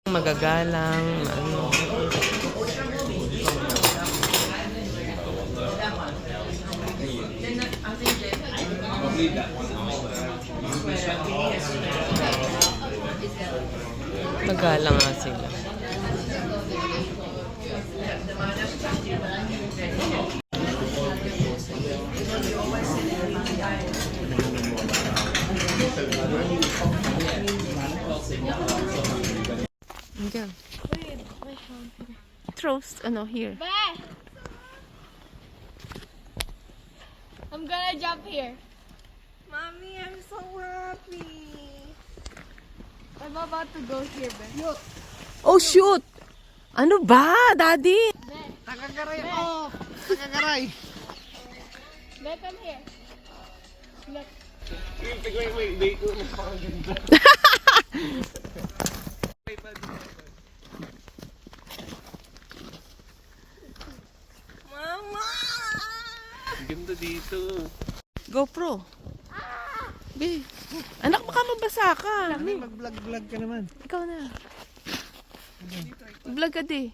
Magagalang, ano. Magalang nga sila. Again. Wait, my phone. Toast, ano, here. Bah! I'm gonna jump here. Mommy, I'm so happy. I'm about to go here, Ben. Oh, shoot! Ano ba, Daddy? Ben, Nakagaray ako. Nakagaray. Ben, come here. Look. Wait. Napakaganda. Mama! Ganda dito. GoPro. Be. Anak, baka mabasa ka. Mag-vlog ka naman. Ikaw na. Vlog ka di.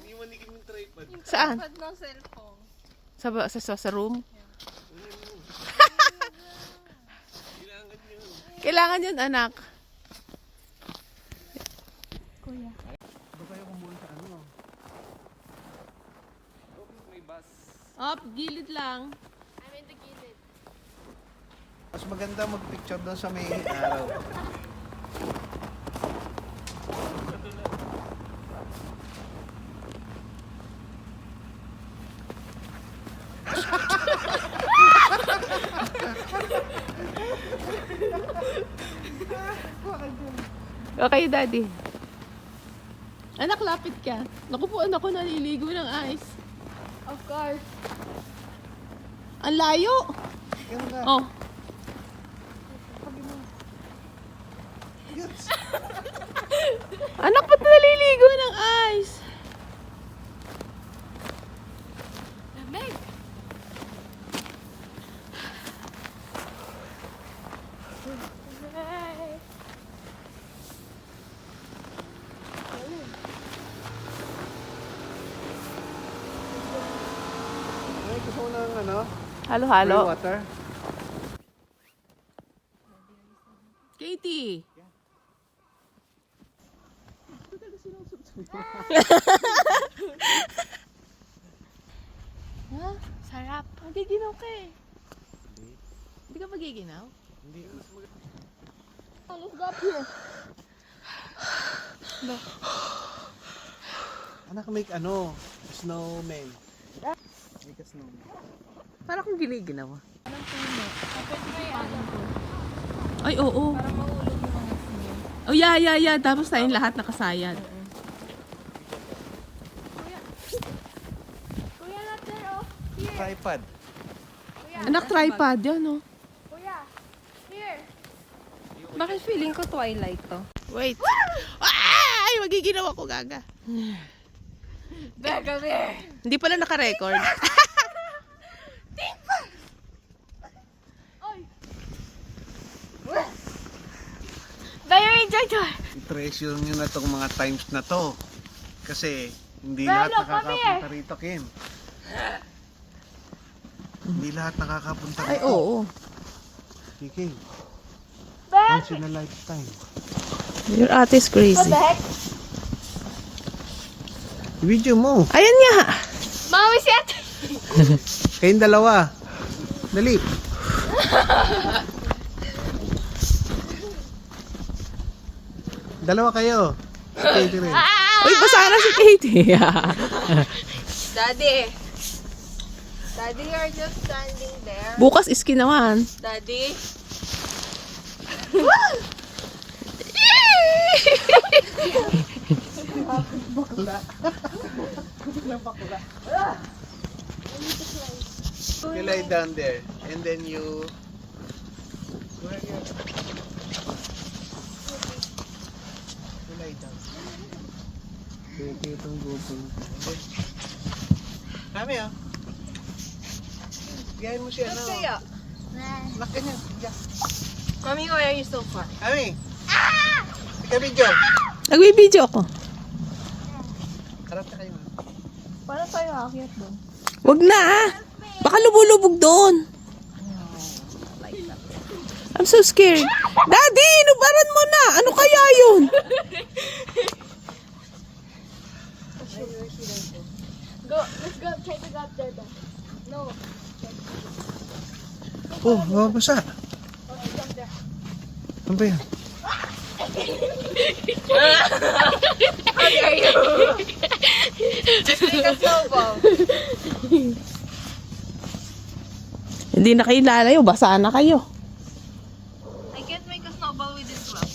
Iniwanikin yung tripod. Saan? Ba't no cellphone? Sa room? Kailangan yun. Kailangan yun, anak. Kuya. Doon kayo kumuha sa ano? May bus. Up, gilid lang. I'm in the gilid. Mas maganda mag-picture doon sa may araw. Okay, Daddy. Anak, lapit ka. Naku po, anak ko naliligo ng ice. Of course. Ang layo. Yan ka. Oh. Yes. Anak, ba't naliligo ng ice? Lamig. Hey. Ay, gusto ko ng ano? Halo-halo. Cool water. Katie. Ha? Sarap. Magiginaw ka eh. Hindi ka magiginaw? Hindi. Let's go up here. Anak, make ano? Snowman. Make a snowman. Para kung giniginaw. Kapit mo yan. Ay, oo. Para mahulog yung mga snow. Oh, yeah. Tapos tayong lahat nakasayad. Kuya, not there, oh. Here. Tripod. Kuya. Anak, tripod yan, oh. Kuya. Here. Bakit feeling ko Twilight to? Wait. Ay, magiginaw ako, gaga. Ben, come here. Hindi pala naka-record. Oy. Ben, you're in charge. I-treasure nyo na tong mga times na to. Kasi hindi Well, lahat look, come nakakapunta rito, Kim. Hindi lahat nakakapunta rito. Ay, oo. Kiki, Ben, once in a lifetime. Your ate is what crazy. the heck? Video mo. Ayan nga. Mami, set. Kayong dalawa. Dali. Dalawa kayo. Katie rin. Uy, basa na si Katie. Daddy! Daddy, you're just standing there. Bukas iski naman. Daddy? You lie down there. And then you... Where you? You lie down. Pwede itong gupon. Kami ah. Gayahin mo siya, no? Kaya? Laki niya. Yeah. Mommy, why are you so far? Kami. Sige. ka video. Nagbibideo ako. Harap ka kayo. Para tayo aakyat doon. Wag na ah. Baka lumulubog doon. I'm so scared. Daddy, inubaran mo na. Ano kaya yun? Go, let's go. Try to go up there then. No. Oh, mabasa. Okay, jump there. Ano ba yan? How dare you? Just take a snowball. Hindi na kayo lalayo. Basa na kayo. I can't make a snowball with this glove.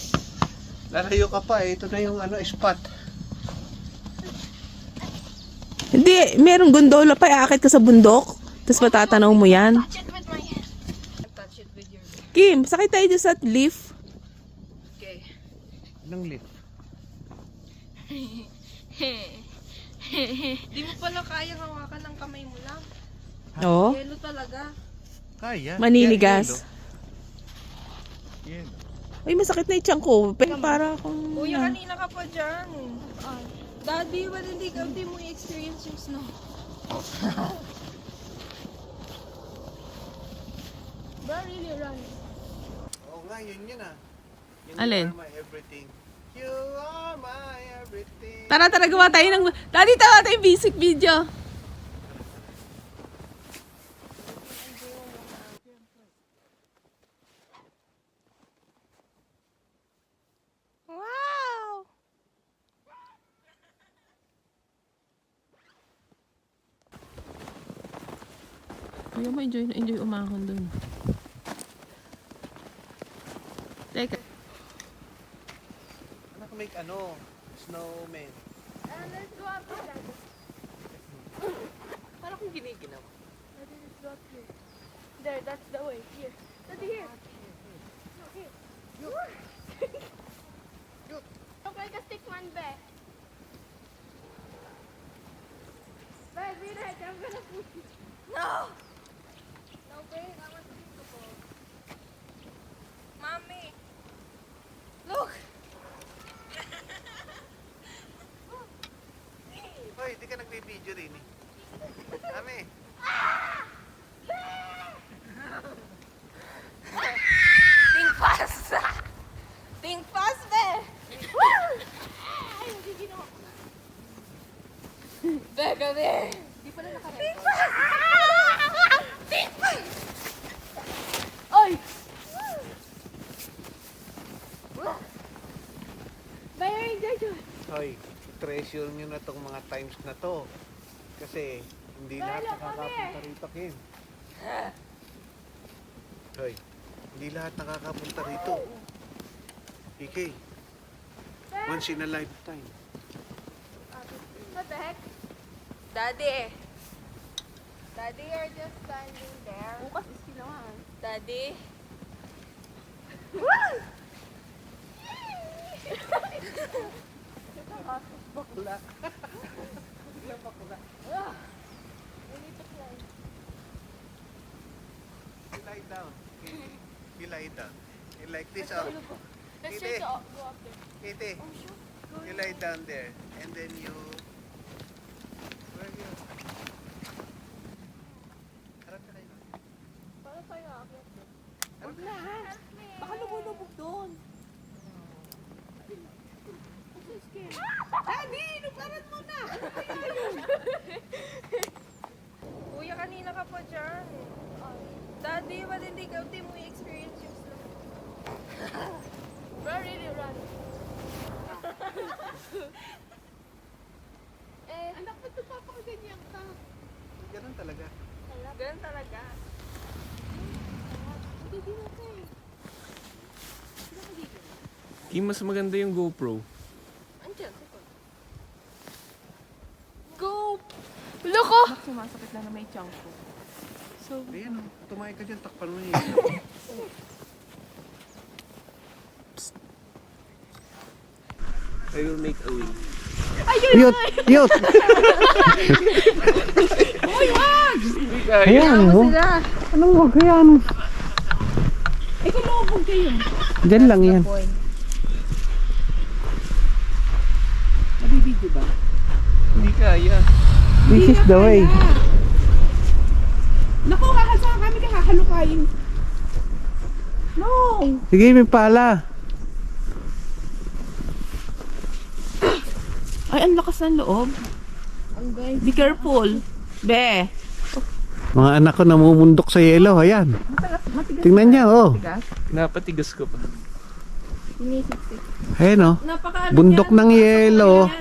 Lalayo ka pa eh. Ito na yung spot. Hindi, merong gondola pa. Aakit ka sa bundok. Tapos matatanaw mo yan. Touch it with my hand. Touch it with your hand. Kim, sakay tayo dyan sa leaf. Okay. Anong lift? Di mo pala kaya hawakan ng kamay mo lang. Oo. Yelo talaga. Kaya. Maninigas. Yelo. Ay, masakit na yung tiyan ko. Pero para akong... Kuya, kanina ka pa dyan. Daddy, ba't hindi mo i-experience yung snow? Bro, really run. Oo nga, yun ah. Yun Alin? You are my everything. You are my everything. Tara, gawa tayo ng... Daddy, tawa tayo basic video. Wow! Ayaw mo, enjoy umahon dun. Teka. Anak, make snowman. Let's go up there. Parang kung giniginaw. Daddy, let's go up here. There, that's the way. Here. Daddy, here. No, here. Look like a stick man, be. Be, be right. I'm gonna push you. No! No, be. I want to be the ball. Mommy! Look! Hoy, di ka nagbibideo rin eh. Kami. Think fast! Think fast, be! Ay, hindi ginawa ko. Be, gabi! Di pala nakarecord. Think fast! Think fast! Oy! Bayarin dyan. Hoy, treasure nyo na tong mga times na to. Kasi hindi lahat Lalo, nakakapunta rito, Kim. Hoy, hindi lahat nakakapunta rito. PK, once in a lifetime. What the heck? Daddy! Daddy, you're just standing there. Bukas is kinawan. Daddy? Bakla. You lie down. You lie down. You like this up. Let's Kitty. try to go up there. Kitty, you lie down there. And then you... Where you? Harap ka kayo. Para tayo aakyat doon. Harap ka. Baka lumulubog doon. I'm so scared. Daddy, inubaran mo na. Kuya, kanina ka pa dyan. Daddy, ba't hindi mo i-experience yung snow? Bro, really run. Anak, ba't napapakaganyan ka? Ganun talaga. Ganun talaga. Hindi na tayo. Kim, mas maganda yung GoPro. Andiyan, sikot. Go! Look oh! Sumasakit lang na may tiyan ko. So, Ayan, tumayo ka dyan, takpan mo niya. I will make a wing. Yut! Yut! Ayan, oh. Anong wag yan? kumubog kayo. Diyan lang yan. kaya. This is the way. Naku, kakasama kami kakahalukayin. No! Sige, may pala. Ay, ang lakas ng loob. Be careful. Be. Mga anak ko namumundok sa yelo. Ayan. Tingnan niya, oh. Napatigas ko pa. Ayan, oh. Napaka Bundok ng yelo.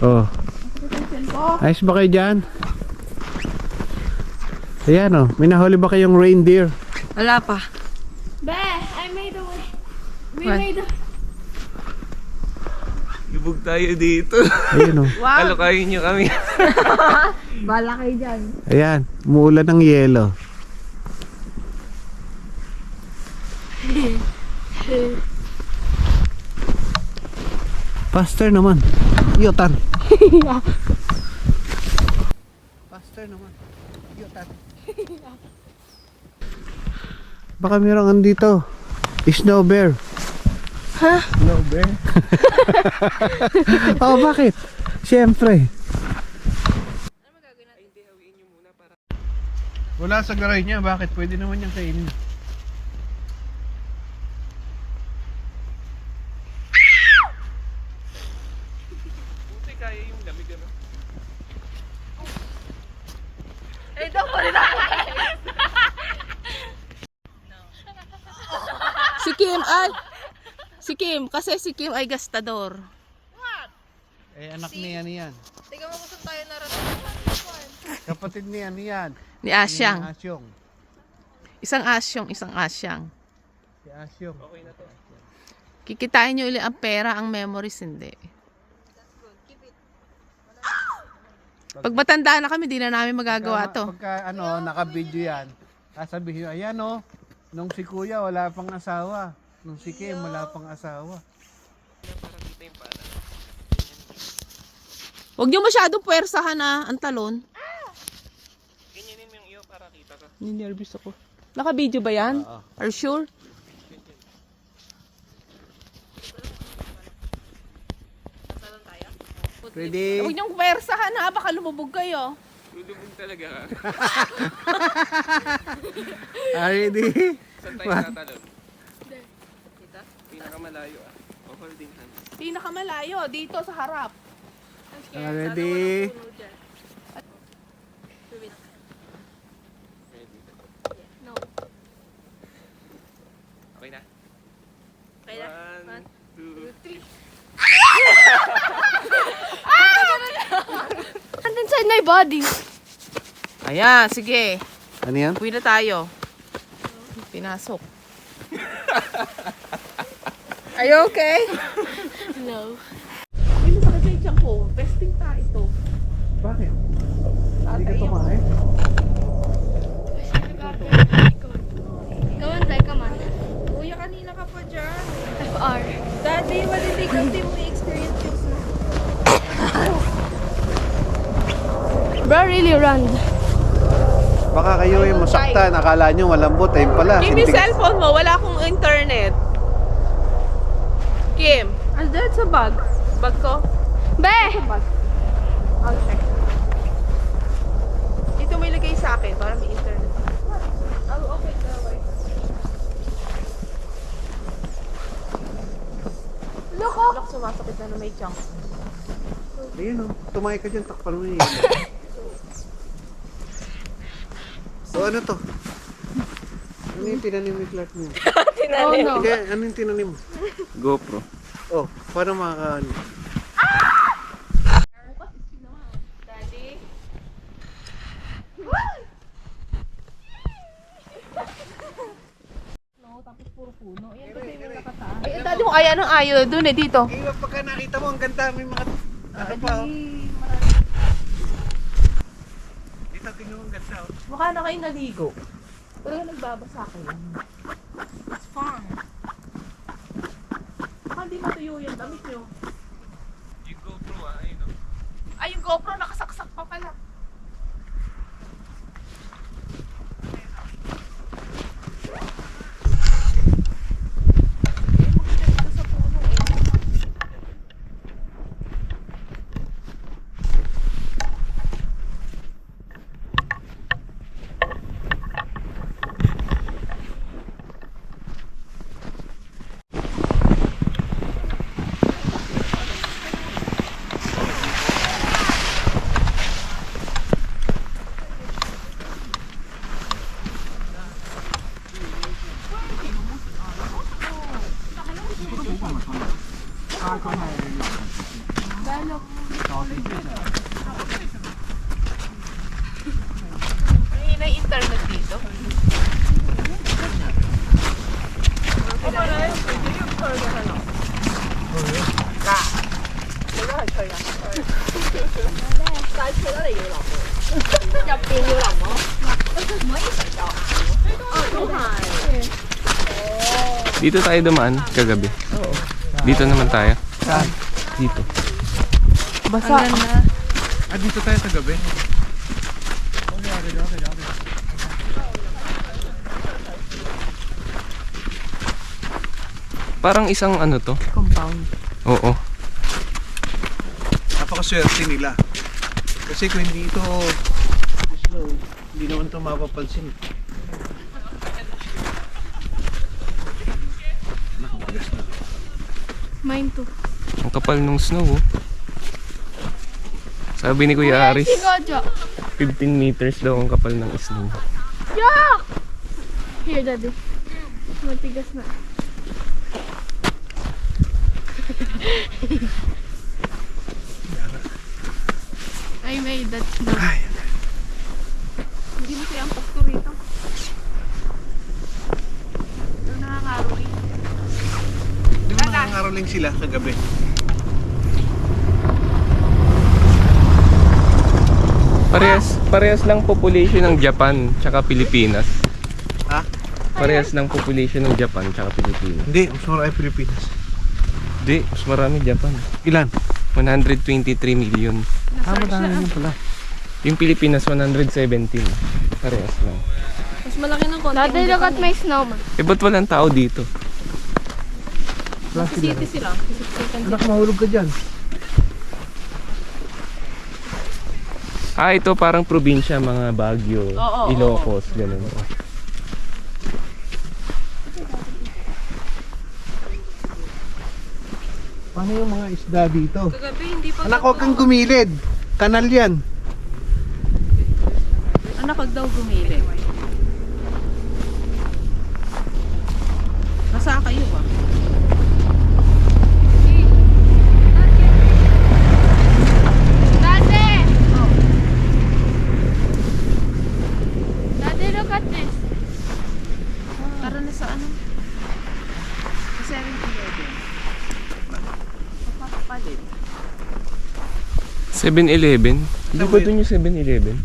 Oh. Ayos ba kayo dyan? Ayan, oh. May nahuli ba kayong reindeer? Wala pa. Be, I made a way. We What? made a... Lubog tayo dito. Ayan, oh. Alukayin nyo kami. Bala kayo dyan. Ayan. Umuulan ng yelo. Faster naman. Yotan. Faster naman. Yotan. Baka mayroong andito. Snow bear. No, bear. Oh, bakit? Siyempre. Wala sa garay niya. Bakit? Pwede naman niyang kainin. Buti kaya yung lamig ano. Si Kim ay... Si Kim, kasi si Kim ay gastador. Eh, anak niya niyan. Tingnan mo kung saan tayo narating. Kapatid niya niyan. Ni Asyang. Asyong. Isang Asyong, isang Asyang. Si Asyong. Okay na to. Kikitain nyo ulit ang pera, ang memories hindi. Pag matanda na kami, di na namin magagawa to. Pagka ano, naka-video yan, sasabihin, ayan oh, nung si Kuya wala pang asawa. Nung si Kim wala pang asawa. Huwag nyo masyadong puwersahan na ang talon. Ganyanin mo yung iyo para kita ka. Ninervous ako. Naka-video ba yan? Oo. Are you sure? Ready? Huwag nyo puwersahan ha, baka lumubog kayo. Lulubog talaga ka. Ready? Saan tayo tatalon? Kita? Pinakamalayo ah. O holding hands. Pinakamalayo, dito sa harap. Ready? Ready? No. Okay na? Okay na. 1, 2, 3. And inside my body. Ayan, sige. Ano yan? Uwi na tayo. Pinasok. Are you okay? No. Ay, masakit na yung tiyan ko. Pesting tayo ito. Bakit? Hindi ka tumahay? Come on, Zay, come on. Kuya, kanina ka pa dyan. FR. Daddy, hindi ka mo i-experience yung snow. Bro, really run. Baka kayo yung masaktan. Akala nyo malambot. Ayun pala. Kim, yung sintig- cellphone mo, wala akong internet. Kim, andun sa bag. Bag ko? Be! Bag. I'll check. Dito may lagay sa akin para may internet. Oh, okay, gawin. Look, oh! Look, sumasakit na may chunk. Ayun o. Tumahay ka dyan. Takpan mo yung yelo. So ano to? Ano yung tinanim ni Clark mo? Oh no. Hindi, ano yung tinanim mo? GoPro. Oh, paano makaka... Daddy. Ay, dati mo kaya ng ayo. Doon eh, dito. Iba pagka nakita mo, ang ganda. May mga... Ano pa oh. Dito, tingnan mo ang ganda oh. Mukha na kayo naligo. Talaga nagbabasa kayo. It's fun. Baka hindi matuyo yan. Damit nyo. Yung GoPro ah, ayun o. Ay, yung GoPro nakasaksak pa pala. May na internet dito. Dito tayo dumaan kagabi. Dito naman tayo. Saan? Dito. Basa. Ah, dito tayo sa gabi. Parang isang ano to? Compound. Oo. Napakaswerte nila. Kasi kung hindi ito slow, hindi naman ito mapapansin. Nakapagas na. Mine too. Ang kapal nung snow oh. Sabi ni Kuya Aris, Gojo. 15 meters daw ang kapal ng snow. Yeah! Here, Daddy. Matigas na. I made that snow. Hindi mo kaya ang pasto rito. Ito nakakaroon. Di ba nangangaroling sila kagabi? Parehas lang population ng Japan tsaka Pilipinas. Ha? Parehas lang population ng Japan tsaka Pilipinas. Hindi, mas marami Pilipinas. Di, mas marami Japan. Ilan? 123 million. Ah, madami din pala. Yung Pilipinas 117. Parehas lang. Mas malaki ng konti. Daddy, look at my snowman. Eh ba't walang tao dito? Wala sila. City sila. Anak, mahulog ka dyan. Ah, ito parang probinsya, mga Baguio, Ilocos, ganun. Paano yung mga isda dito? Kagabi, hindi pa. Anak, huwag kang gumilid. Kanal yan. Anak, wag daw gumili. Nasa kayo ah. Daddy! Daddy, look at this. Tara na sa ano? Sa 7-Eleven. Papapalit. 7-Eleven? Hindi ba dun yung 7-Eleven?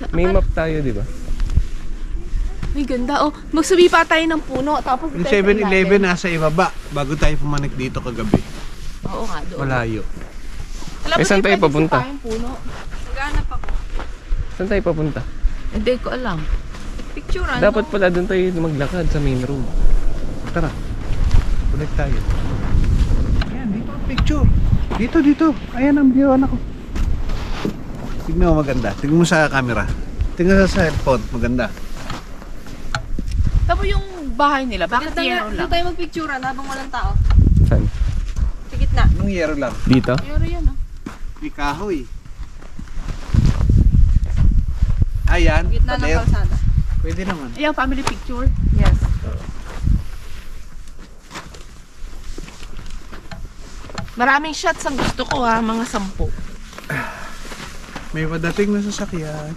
May map tayo, di ba? May ganda oh. Magsabi pa tayo ng puno. Tapos Yung tayo sa 7-Eleven ilalim. nasa ibaba bago tayo pumanik dito kagabi. Oo nga, doon. Malayo. Alam mo, Eh, saan tayo pwede papunta? sipahin puno. Naghanap ako. Saan tayo papunta? Hindi ko alam. Picturean Dapat mo. pala doon tayo maglakad sa main road. Tara. Ulit tayo. Ayan, dito ang picture. Dito. Ayan ang view, anak ko. Tignan mo maganda. Tignan mo sa camera. Tignan sa cellphone. Maganda. Tapos yung bahay nila, bakit Dito yero lang? tayo magpicturean habang walang tao. Saan? Sa gitna. Anong yero lang? Dito? Yero yan oh. May kahoy. Ayan. Gitna ng pader. kalsada. Pwede naman. Ayan, family picture. Yes. Maraming shots ang gusto ko ha, mga 10. May padating na sasakyan.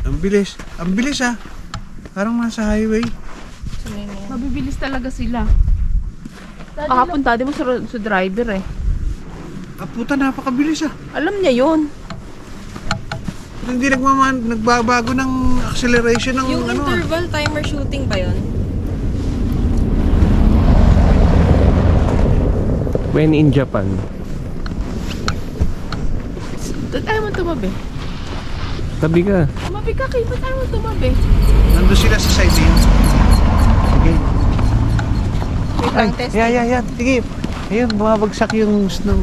Ang bilis. Ang bilis ah. Parang nasa highway. Mabibilis talaga sila. Kahapon daddy mo sa driver eh. Ah, puta, napakabilis ah. Alam niya yun. Hindi nagbabago ng acceleration ng Yung ano. interval timer shooting ba yun? When in Japan. Ba't ayaw mo tumabi? Tabi ka. Tumabi ka kay, ba't ayaw mo tumabi? Nandun sila sa side yun. Sige. Wait Ay, lang, test. yeah. Sige. Ayun, bumabagsak yung snow.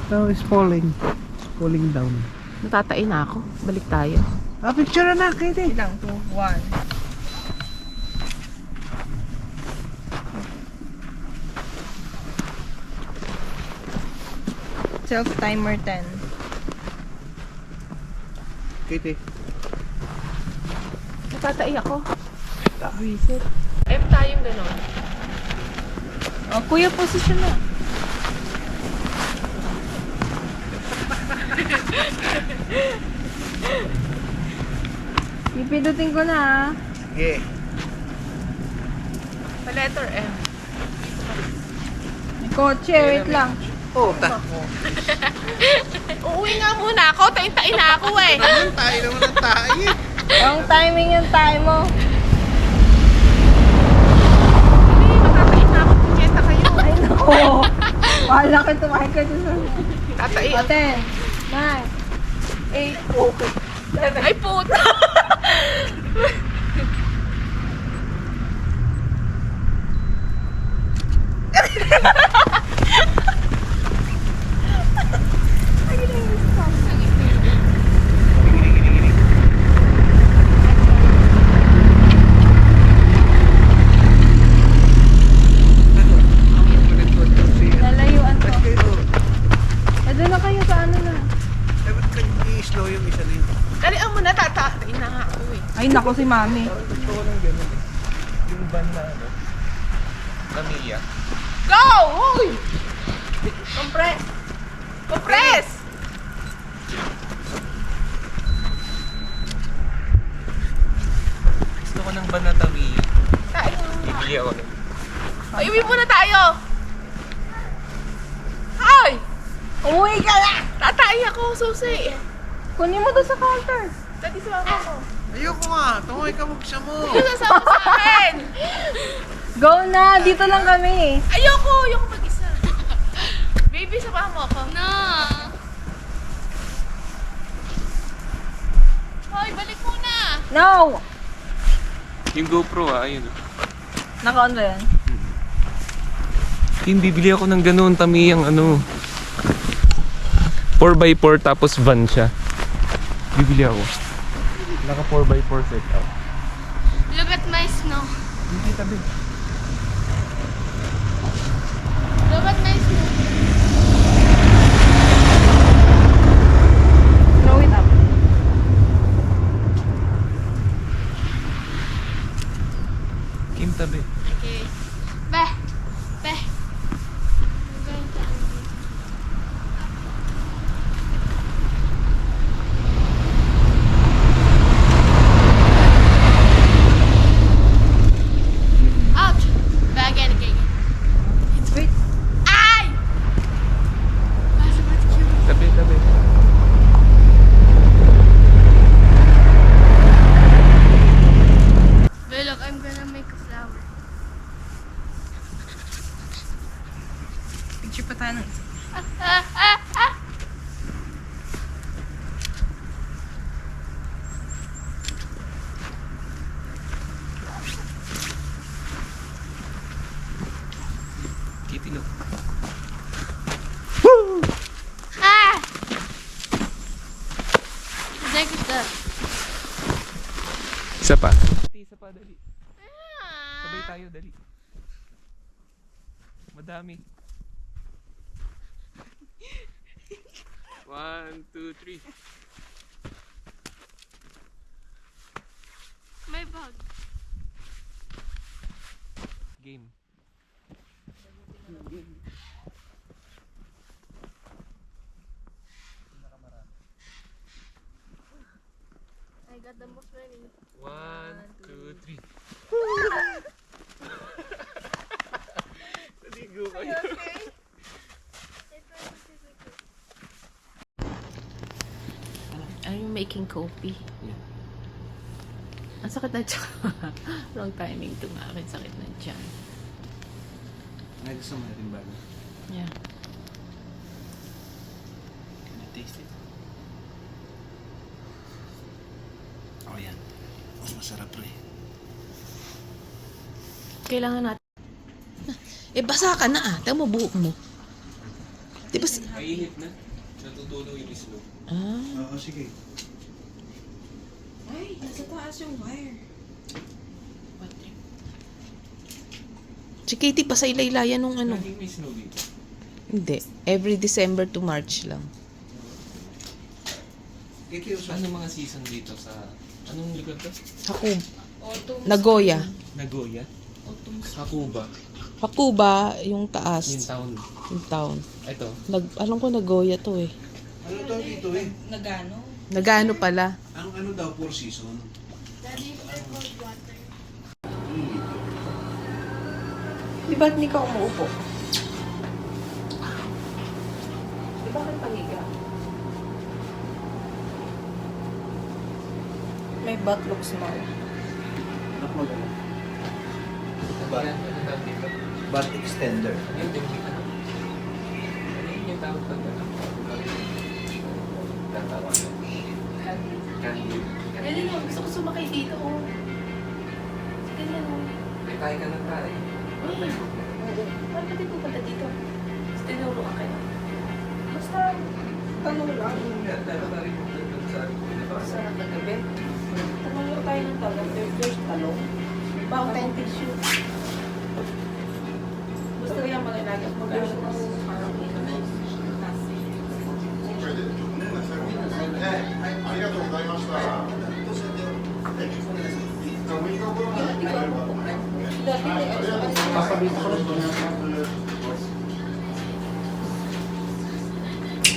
Snow is falling. Falling down. Natatain na ako. Balik tayo. Ah, picture na, Katie. Lang, 2, 1. Self timer 10. Katie. Natatai ako. Visit. Ayun tayo. tayong gano'n. Oh, kuya, posisyon na. Pipindutin ko na ah. Sige. Sa letter M. May kotse, wait lang. Oh, Uuwi nga muna ako. Tain-tain na ako eh. tayo naman ang tayo. Ang timing yung time mo. Hindi, matatain na ako. Punyeta kayo. Ay, naku. Wala ka tumahin ka dun sa... Tatain. 10, 9, 8, okay. Ay, puta. Lalayuan ko. Doon na kayo sa ano na. Dapat ka i-slow yung isa na yun. Dalian mo na, tatain na nga ako eh. Ay, naku si mami. Gusto ko ng ganun eh. Yung van na ano. Tamiya. Go! Uy! Compress! Compress! Gusto ko ng van na Tamiya. Tain mo. Bibili ako nun. Ay, uwi muna tayo! Ay! Umuwi ka na! Tatay ako, susi. Kunin mo to sa counter. Dati sa mama ko. Ayoko nga. Tungoy ka buksa mo. Ano sasama sa akin? Go na! Dito lang kami. Ayoko mag-isa. Baby, samahan mo ako. No. Hoy, balik muna. No! Yung GoPro ayun. Naka-on ba yan? Kim, bibili ako ng ganun, Tamiyang ano. 4x4 tapos van siya. Bibili ako. Naka 4x4 setup. Look at my snow. Hindi tabi. Look at my snow. Throw it up. Kim, tabi. Okay. Beh. Beh. I'm going to Ouch! Back again. Wait. Ay! Tabi, tabi. But look, I'm gonna make a flower. Picture pa tayo ng isa. Kitty, look. Ah! Take it up. Isa pa. Isa pa, dali. Sabay tayo, dali. Madami. 1, 2, 3. My bug. Game. I got the most money. 1, 2, 3. Naligo kayo. Are you making coffee? Yeah. Ang sakit na tiyan. Wrong timing to nga akin. Sakit na tiyan. Ay, gusto mo natin bago. Yeah. Can I taste it? Oh, yan. Mas masarap rin. Kailangan natin. Eh, basa ka na ah. Tama mo buhok mo. Di ba? Mainit na. Natutulo yung islo. Ah. Oo, sige. Ay, nasa taas yung wire. Si Katie, pasaylaylayan nung ano. Laging may snow dito. Hindi. Every December to March lang. Kikiusap. Ano mga season dito sa... Anong lugar to? Ako. Nagoya. Nagoya? Hakuba. Hakuba, yung taas. Yung town. Yung town. Ito. Alam ko Nagoya to eh. Ano to dito eh? Nagano pala. Ang ano daw, Four Season. Daddy, they're called water. Di ba't hindi ka umuupo? Di ba kayo pahiga? May butt looks mo. Anak mo gano'n. Yan, ano tawag dito? Butt extender. Yung technique ano? Ano yung tawag pag ano? Tatawag na. Candy. Ganyan mo, gusto ko sumakay dito. Oh. Ganyan mo. May tayo ka ng tayo. Paano ba din pupunta dito? Tapos tinuro ka kayo. Basta, tanong lang. Pero tayo pupunta sa Sarap na gabi. Tanong lang tayo ng talong. There's talong. Bakit tayong tissue? Gusto ko yung mga ilagay. Mag-gusto ko parang ito. ありがとうございました。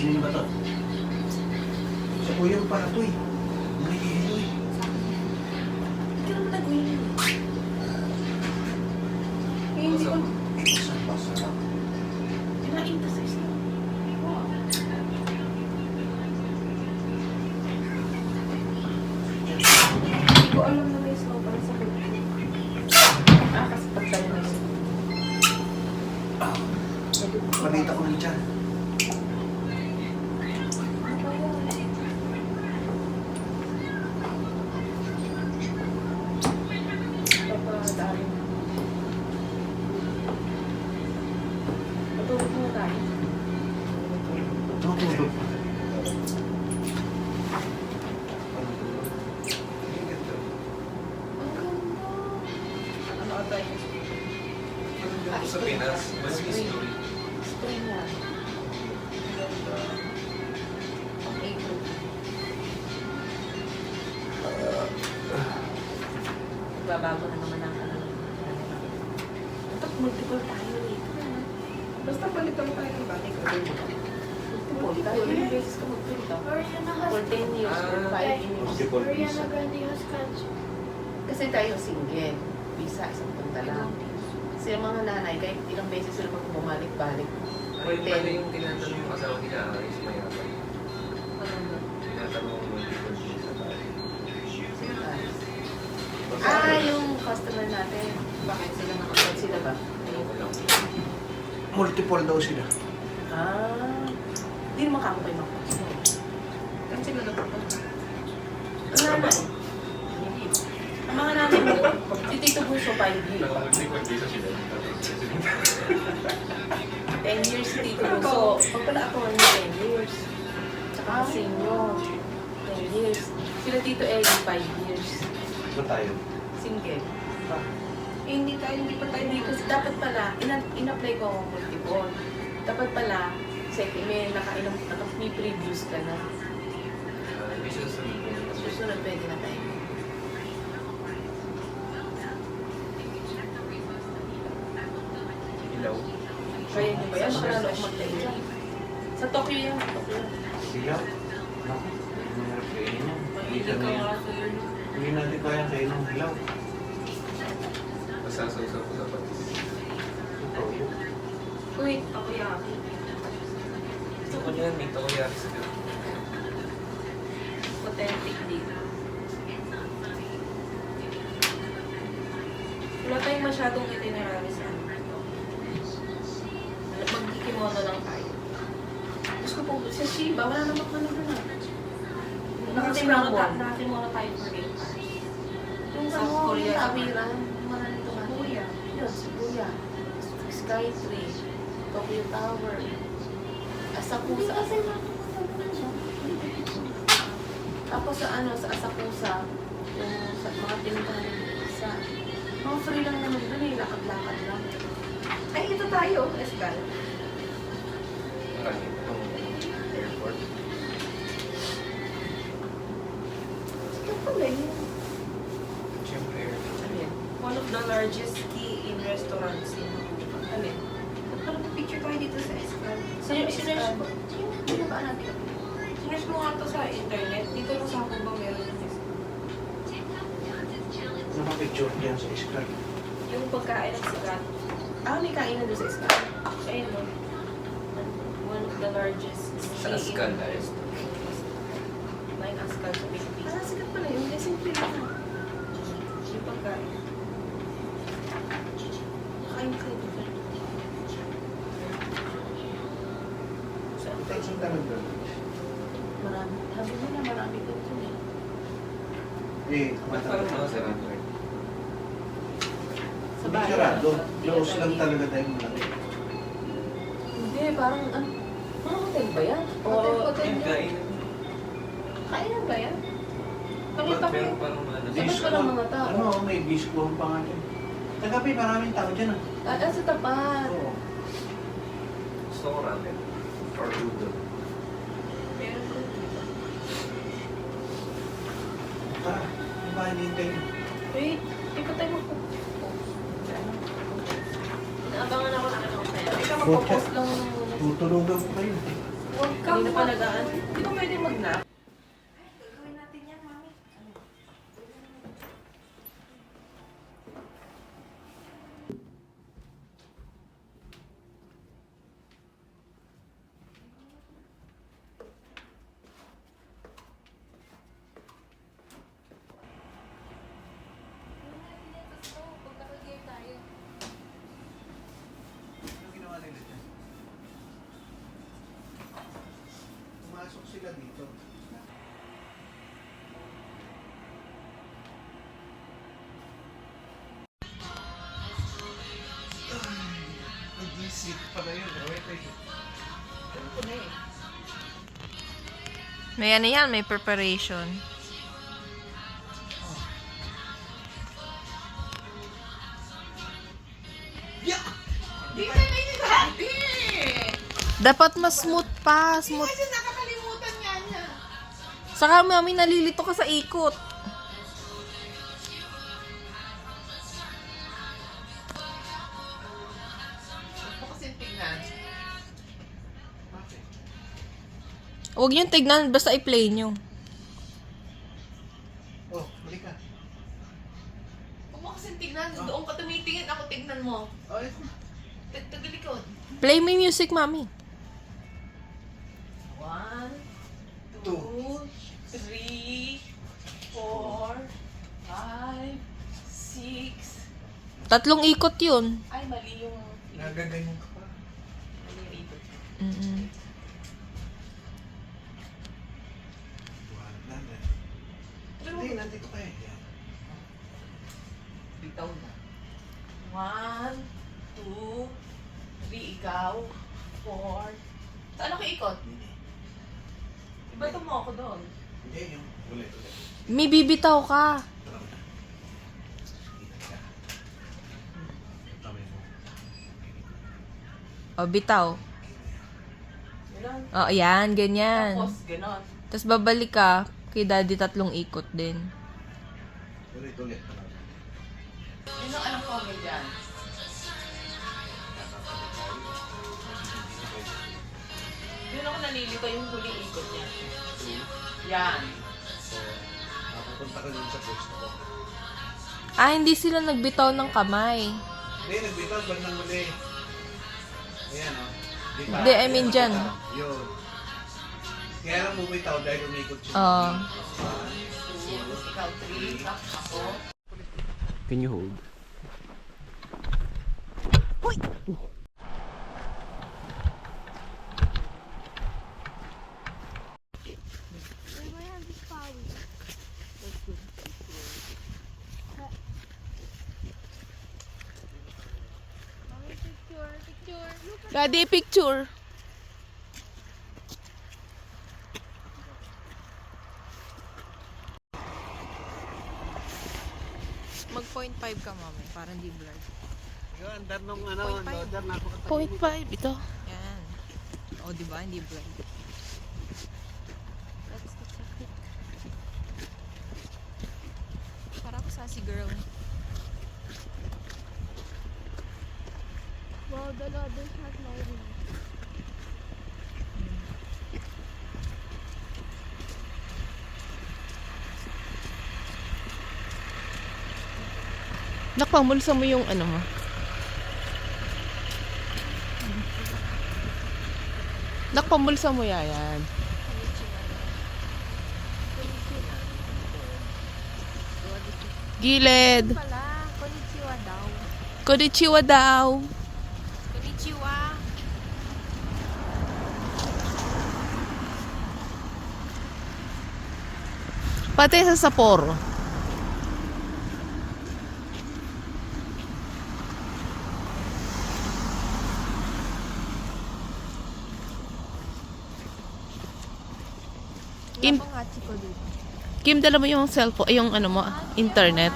Ano ba to? Sa kuyang para to eh. Nakikihilo eh. Hindi ka naman nag-win. Hindi ko Saan pa sarap? kinain ka sa isla. Hindi ko alam na may snow para sa kulto. Kasi pag tayo may snow. Panita ko lang dyan. Papadali. Matulog mo tayo. Ano tulog? Ano tayo? Sa Pinas, mas history. Spring na. Ang April. Babago na naman ang ano. Dapat multiple tayo dito. Basta palitan tayo ng balik. Multiple tayo. Ilang beses ka magpunta? Ariana has, For 10 years, for 5 years. Multiple Ariana visa. Grande has cancer. Kasi tayo single. Visa, isang punta lang. Kasi yung mga nanay, kahit ilang beses sila bumalik-balik. Ay, pala yung tinatanong yung asawa nila, is mayaman. Tinatanong mo yung sa tayo. Yung customer natin. Bakit sila nakapag sila ba? Ano ko lang. Multiple daw sila. Hindi naman kako kayo makapag. Kasi sila nagpapunta. Ang nanay. Ang mga nanay mo, si Tito Bunso 5 years. Nakapag-record dito sila. 10 years si Tito Bunso. Pag pala ako 10 years. Tsaka senior. 10 years. Sila Tito Eli 5 years. Ba tayo? Single. Hindi pa tayo dito. Kasi dapat pala, in-apply ko ang multiple. Dapat pala, second, may previews ka na. Hindi siya sa Susunod, pwede na tayo. ilaw. Kaya niyo ba yan? Para lang mag-tayo dyan. Sa Tokyo yan. Tokyo. Sila? Naku. Mahirap kainin yan. Hindi ka nga sa Hindi natin kaya kainin ng hilaw. Masasaw-saw ko dapat. Uy, ako yaki. Gusto ko niyan, may takoyaki sa gano'n. Authentic dito. Wala tayong masyadong itinerary sa ano. Mag-kimono lang tayo. Gusto ko po, sa Shiba, wala namang ano na. Nakakimono tayo for 8 hours. Yung sa Korea, Awira, maraming ito Shibuya. Yun, Shibuya. Sky Tree, Tokyo Tower, Asakusa. Tapos sa ano, sa Asakusa, yung sa mga tindahan sa mga free lang naman doon eh, lakad-lakad lang. Ay, ito tayo, Escal. Marami itong airport. Ito pala yun. Siyempre, Ano yan? one of the largest ski-in restaurants in Hong Alin? Parang picture tayo dito sa Escal. Sinerge ko. Sino ba natin? Sinerge mo nga to sa internet. Dito lang sa ako ba meron yung Escal? Nakapicture yan sa Escal. Yung pagkain ng sikat. May kainan doon sa Escal. Ayun no. One of the largest Sa Escal, ski-in restaurants. May Escal sa Pilipinas. Sikat pala yun. Simple lang. Yung pagkain. Kain ka dito. Saan talang doon? Marami. Sabi nila marami doon yun eh. Eh, Ba't parang mga sarado? Sa hindi bayan. sarado. Sa Close lang Italy. talaga tayo malaki. Hindi, parang ano? Mga hotel ba yan? Hotel Yung yan. kainan. Kainan ba yan? Nakita ko Pero yung... parang mga Dapat nasa. pala mga tao. Ano, may disco pa nga dyan. Tagapi, maraming tao dyan ah. Sa tapat. Oo. Gusto ko ramen. Or udon. Meron doon. Tara, yung ba hinihintay mo? Wait, ikot tayo mag-post. Inaabangan ako ng ano kaya. Ikaw magpo-post lang muna. Tutulugan ko kayo. Huwag ka pa nagaan. Hindi ba pwede mag-nap? Gagawin natin yan, mami. Ano ginawa nila dyan? Pumasok sila dito. Nag-isip pala yun. Wait, wait. May ano yan, may preparation. Di ka na yung dati! Dapat mas smooth pa, smooth. Kasi nakakalimutan nga niya. Saka mami, nalilito ka sa ikot. Ako kasi tingnan. Bakit? Huwag niyong tignan, basta i-play niyo. Oh, balik ka. Huwag mo kasi tignan. Doon ka tumitingin. Ako tignan mo. Oh, ito. Tagalikod. Play mo yung music, mami. 1, Two. 2, 3, 4, 5, 6. 3 ikot yun. Ay, mali yung... Nagaganyan ka pa. Mali yung ikot. Mm-mm. Wala na. Pero Hindi, nandito kayo. Yan. bitaw na. 1, 2, 3, ikaw. 4. Saan ako ikot? Hindi. Iba mo ako doon. Hindi, yung ulit. May bibitaw ka. Tara mo na. Dito ka. Kamay mo. O, bitaw. Gano'n. O, yan, ganyan. Tapos, gano'n. Tapos babalik ka, kay daddy 3 ikot din. Ulit, ulit. Yun ang alam ko may dyan. Yun ako nalilito yung huli ikot niya. Yan. So, napupunta ka dun sa pwesto ko. Ah, hindi sila nagbitaw ng kamay. Hindi, nagbitaw ba nang muli? Ayan, o. Di ba? Hindi, I mean Ayan, dyan. nagbitaw. Yun. Kaya lang bumitaw dahil umikot siya. Oo. Tapos ikaw 3, tapos ako. Can you hold? Daddy, picture. Mag 0.5 ka, mami, para hindi blur. Yun, andar nung ano, 0.5. loader na ako. 0.5, ito. Yan. O, diba? Hindi blur. That's the technique. Para ako sassy girl. the others has no ring. Nakpamulsa mo yung ano mo. Nakpamulsa mo yan. Gilid. Pala, konnichiwa daw. Konnichiwa daw. Konnichiwa. Pati sa Sapporo. Kim, Wala pang hachiko dito. Kim, dala mo yung cellphone, yung ano mo, internet.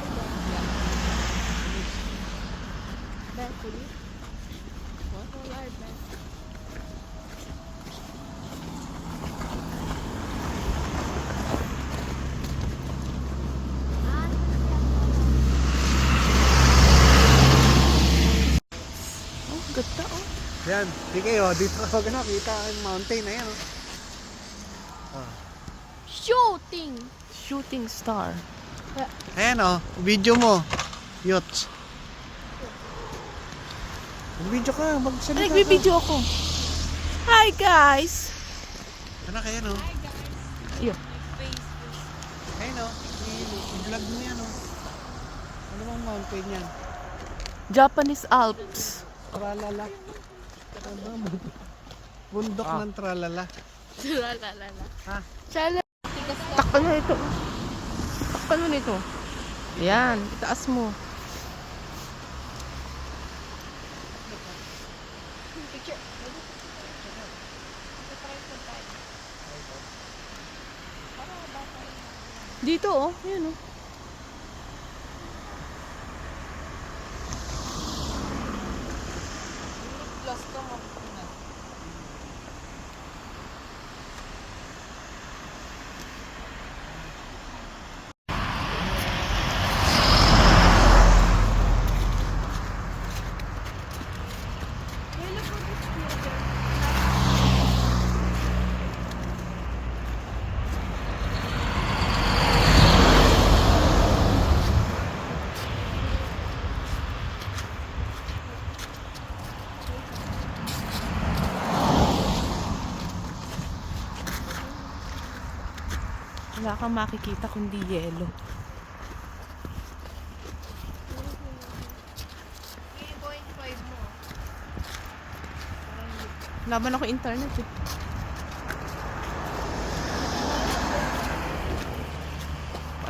Battery. Solar battery. Oh, ganda oh. Yan, sige oh, dito ka pag nakita ang mountain na yan oh. Shooting! Shooting star. Ayan oh, video mo. Yachts. Mag-video ka, magsalita ka. Nagbibideo ako. Hi guys! Ano kaya no? Yun. Ayun oh, i-vlog mo yan oh. Ano bang mountain yan? Japanese Alps. Tralala. Bundok ng tralala. Tralalala. Ha? Chala. Takpan mo ito. Takpan mo nito. Yan, itaas mo. Picture. Dito oh, yan oh. Wala kang makikita kundi yelo. 3.5 mo. Laban ako internet eh.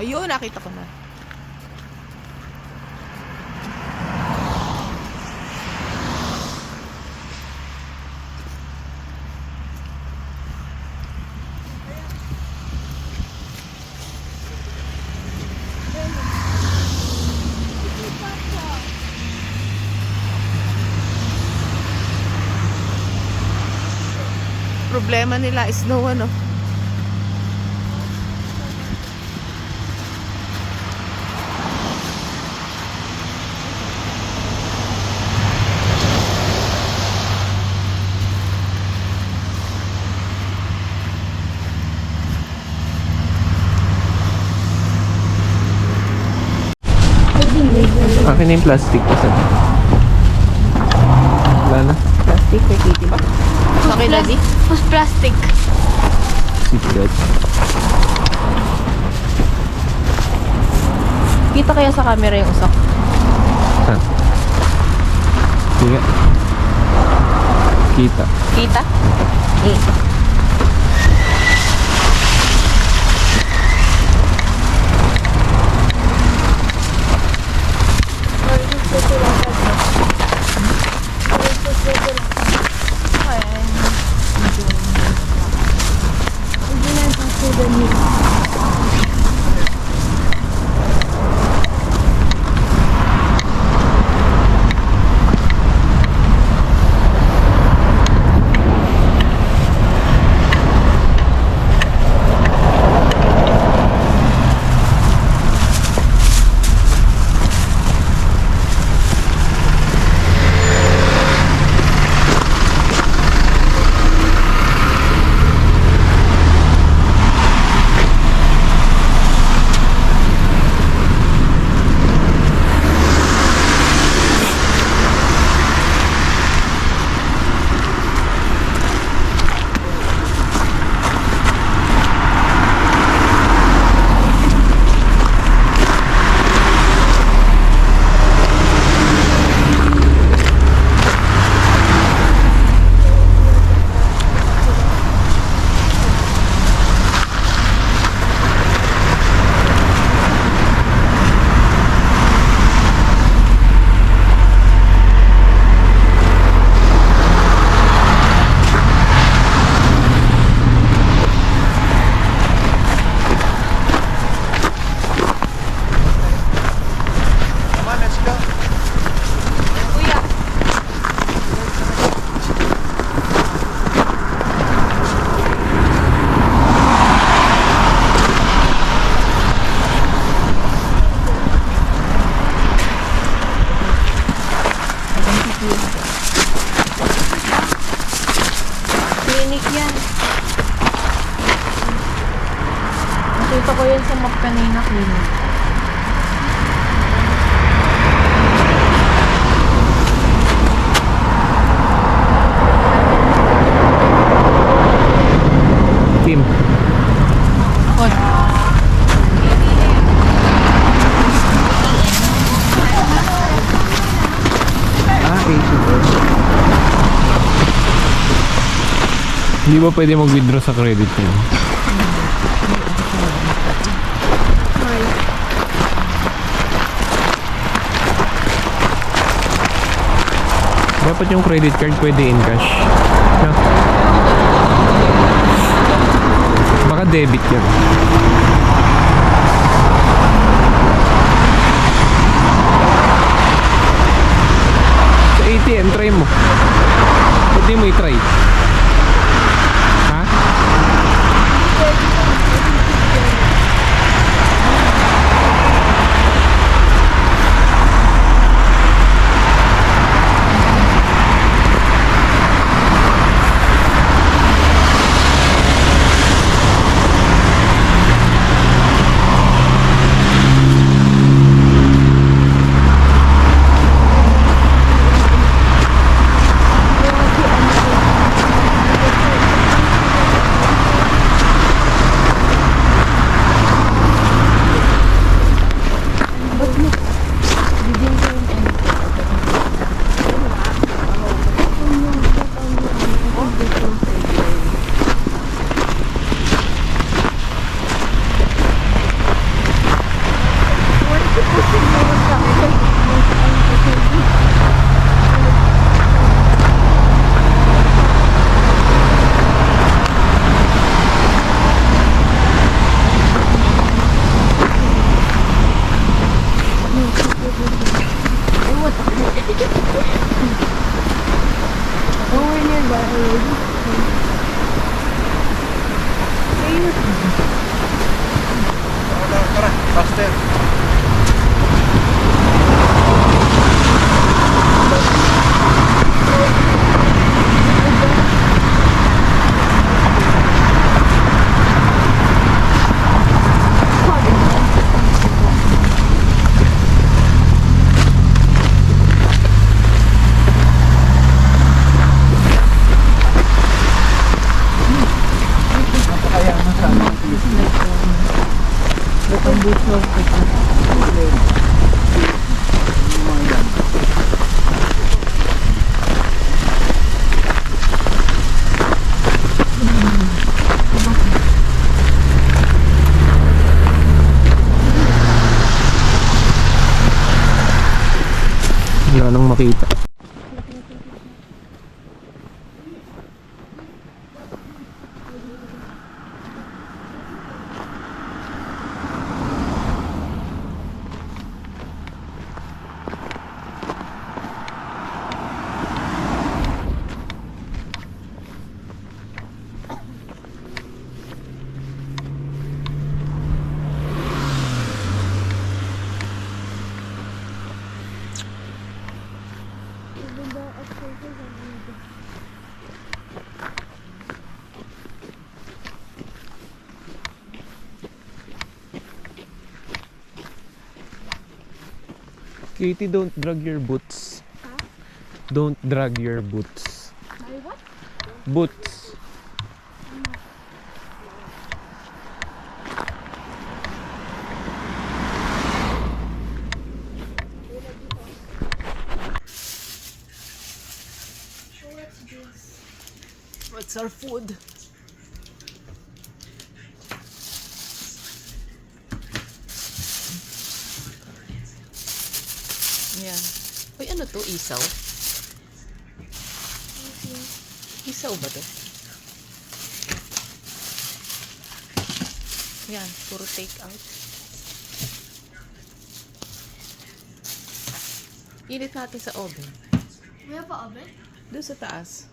Ayun, nakita ko na. Problema nila is no ano. Akin na yung plastic kasi. Wala na. Plastic kay Kitty ba? Okay na di? Who's plastic? Seatbelt. Kita kaya sa camera yung usok? Saan? Sige. Kita. Kita? Clinic yan. Nakita ko yan sa map kanina, clinic. Kim. Ah, 80. Hindi ba pwede mag-withdraw sa credit card? Dapat yung credit card pwede in cash. No? Baka debit yan. Sa ATM, try mo. Pwede mo i-try. Ha? Tara, faster. Napakayaman sa amin. Wala nang makita. Katie, don't drag your boots. Don't drag your boots. My what? Boots. What's our food? Yan. Uy, ano to? Isaw? Isaw ba to? Yan, puro take out. Init natin sa oven. We have an oven? Doon sa taas.